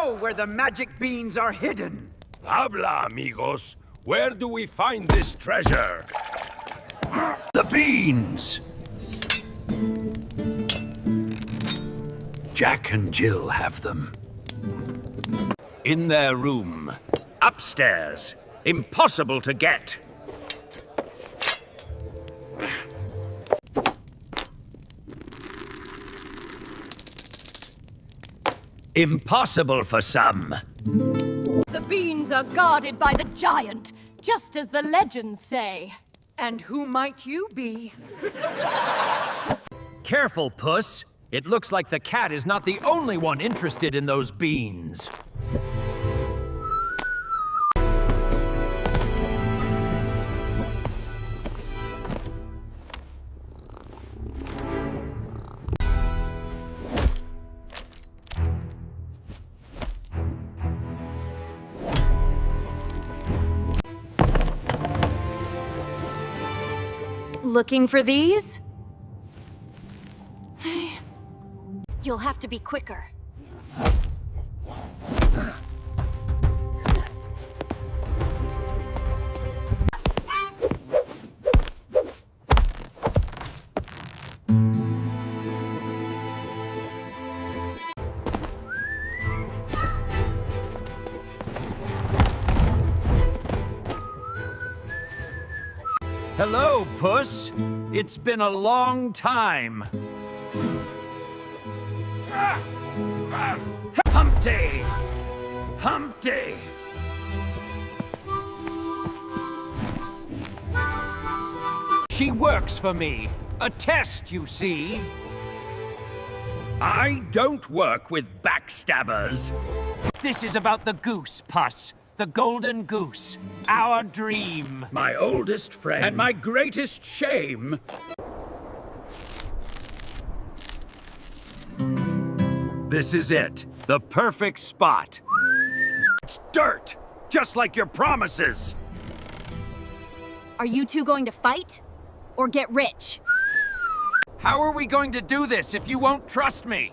know where the magic beans are hidden. Habla, amigos. Where do we find this treasure? The beans! Jack and Jill have them. In their room. Upstairs. Impossible to get. Impossible for some. The beans are guarded by the giant, just as the legends say. And who might you be? Careful, Puss. It looks like the cat is not the only one interested in those beans. Looking for these? You'll have to be quicker. Hello, Puss. It's been a long time. Humpty! Humpty! She works for me. A test, you see. I don't work with backstabbers. This is about the goose, Puss. The golden goose. Our dream. My oldest friend. And my greatest shame. This is it. The perfect spot. It's dirt, just like your promises. Are you two going to fight? Or get rich? How are we going to do this if you won't trust me?